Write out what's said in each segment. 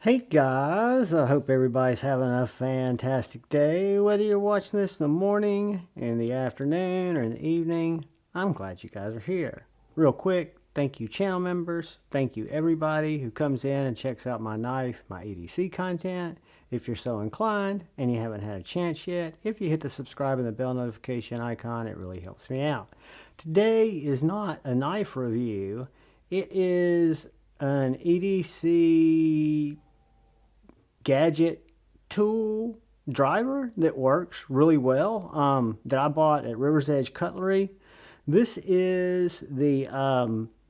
Hey guys, I hope everybody's having a fantastic day. Whether you're watching this in the morning, in the afternoon, or in the evening, I'm glad you guys are here. Real quick, thank you channel members. Thank you everybody who comes in and checks out my knife, my EDC content. If you're so inclined and you haven't had a chance yet, if you hit the subscribe and the bell notification icon, it really helps me out. Today is not a knife review. It is an EDC gadget tool driver that works really well that I bought at River's Edge Cutlery. This is the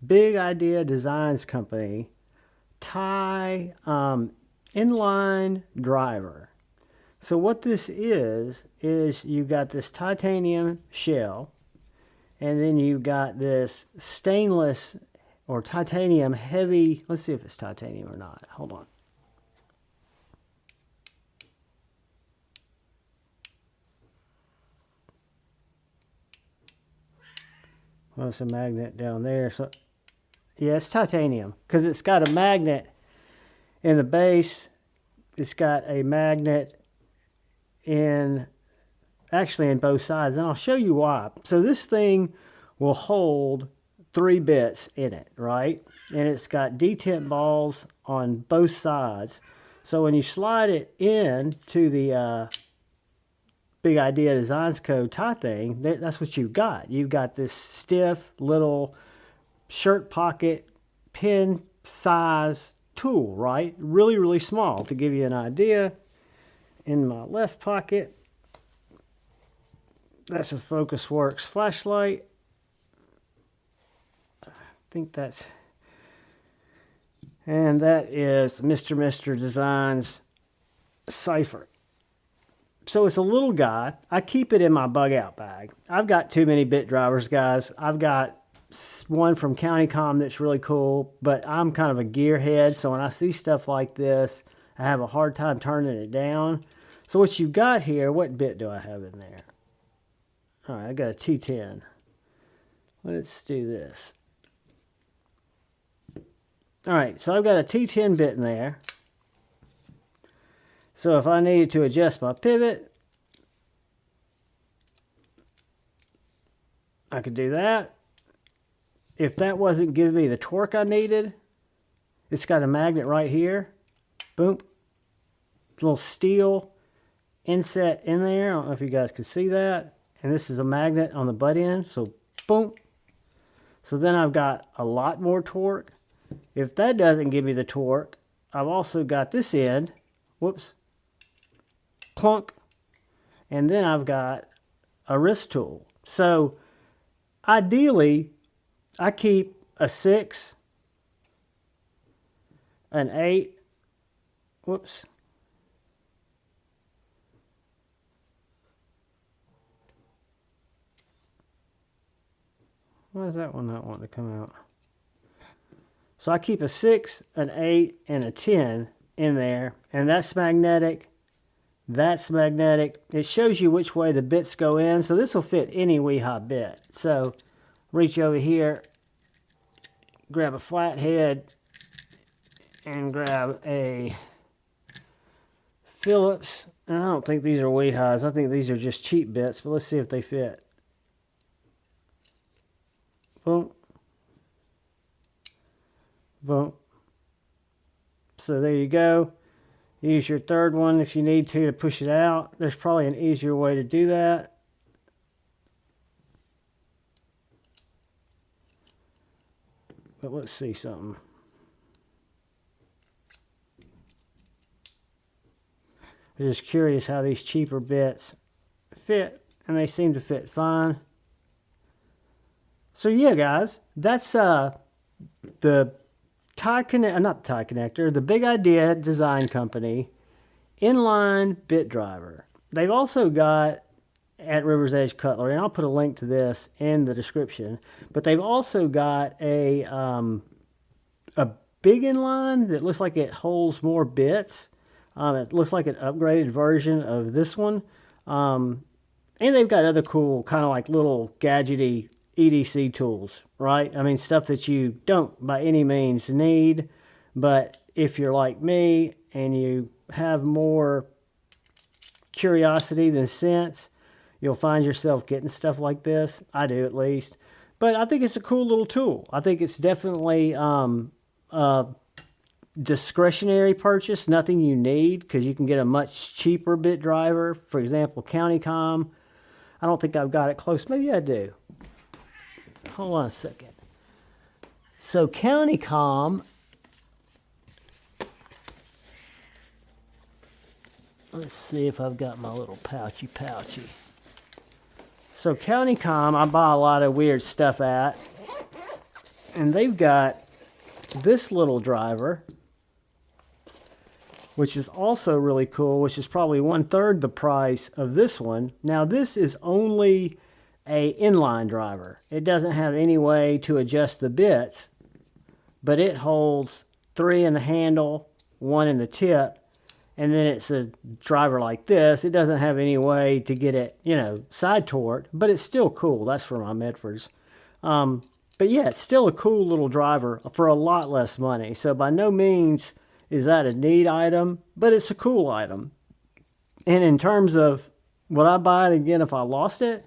Big Idea Designs Company tie inline driver. So what this is you've got this titanium shell, and then you've got this stainless or titanium heavy. Let's see if it's titanium or not. Hold on. Well, it's a magnet down there. So, yeah, it's titanium because it's got a magnet in the base. It's got a magnet actually in both sides, and I'll show you why. So this thing will hold 3 bits in it, right? And it's got detent balls on both sides. So when you slide it in to the Big Idea Designs Co. tie thing, that's what you've got. You've got this stiff little shirt pocket pin size tool, right? Really, really small. To give you an idea, in my left pocket, that's a FocusWorks flashlight. I think that's, and that is Mr. Designs cipher. So it's a little guy. I keep it in my bug out bag. I've got too many bit drivers, guys. I've got one from CountyCom that's really cool, but I'm kind of a gearhead, so when I see stuff like this, I have a hard time turning it down. So what you've got here, what bit do I have in there? All right, I got a T10. Let's do this. All right, so I've got a T10 bit in there. So if I needed to adjust my pivot, I could do that. If that wasn't giving me the torque I needed, it's got a magnet right here. Boom. Little steel inset in there. I don't know if you guys can see that. And this is a magnet on the butt end. So boom. So then I've got a lot more torque. If that doesn't give me the torque, I've also got this end. Whoops. Clunk. And then I've got a wrist tool. So ideally, I keep a 6, an 8, whoops. Why is that one not wanting to come out? So I keep a 6, an 8, and a 10 in there, and that's magnetic. That's magnetic. It shows you which way the bits go in, so this will fit any Weehaw bit. So reach over here, grab a flathead, and grab a Phillips. And I don't think these are Weehaws. I think these are just cheap bits, but let's see if they fit. Boom. Boom. So there you go. Use your third one if you need to push it out. There's probably an easier way to do that. But let's see something. I'm just curious how these cheaper bits fit, and they seem to fit fine. So yeah, guys, that's the the Big Idea Design Company inline bit driver. They've also got at River's Edge Cutlery, and I'll put a link to this in the description, but they've also got a big inline that looks like it holds more bits. It looks like an upgraded version of this one. And they've got other cool kind of like little gadgety EDC tools, right? I mean, stuff that you don't by any means need, but if you're like me and you have more curiosity than sense, you'll find yourself getting stuff like this. I do, at least. But I think it's a cool little tool. I think it's definitely a discretionary purchase, nothing you need, because you can get a much cheaper bit driver. For example, CountyCom. I don't think I've got it close. Maybe I do. Hold on a second. So CountyCom, let's see if I've got my little pouchy. So CountyCom, I buy a lot of weird stuff at, and they've got this little driver, which is also really cool, which is probably 1/3 the price of this one. Now this is only a inline driver. It doesn't have any way to adjust the bits, but it holds 3 in the handle, 1 in the tip, and then it's a driver like this. It doesn't have any way to get it, side torqued, but it's still cool. That's for my Medfords. But yeah, it's still a cool little driver for a lot less money. So by no means is that a neat item, but it's a cool item. And in terms of would I buy it again if I lost it?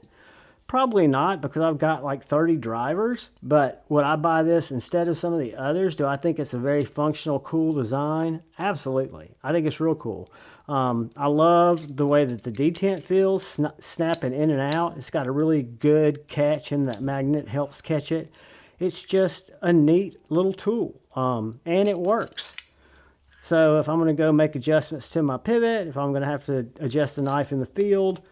Probably not, because I've got like 30 drivers. But would I buy this instead of some of the others? Do I think it's a very functional, cool design? Absolutely. I think it's real cool. I love the way that the detent feels, snapping in and out. It's got a really good catch, and that magnet helps catch it. It's just a neat little tool, and it works. So if I'm going to go make adjustments to my pivot, if I'm going to have to adjust the knife in the field,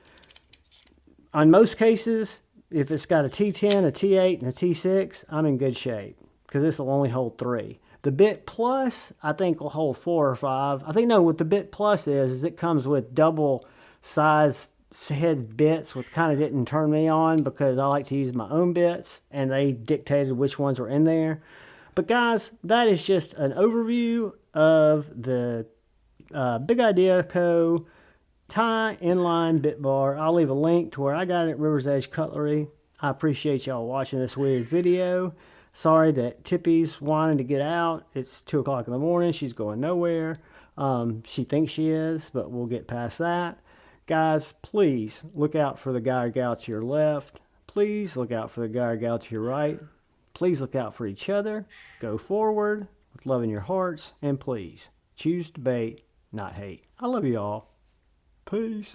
on most cases, if it's got a T10, a T8, and a T6, I'm in good shape, because this will only hold 3. The Bit Plus, I think, will hold 4 or 5. I think, no, what the Bit Plus is it comes with double size head bits, which kind of didn't turn me on, because I like to use my own bits, and they dictated which ones were in there. But guys, that is just an overview of the Big Idea Co. tie inline bit bar. I'll leave a link to where I got it at River's Edge Cutlery. I appreciate y'all watching this weird video. Sorry that Tippy's wanting to get out. It's 2 o'clock in the morning. She's going nowhere. She thinks she is, but we'll get past that. Guys, please look out for the guy or gal to your left. Please look out for the guy or gal to your right. Please look out for each other. Go forward with love in your hearts. And please choose debate, not hate. I love you all. Peace.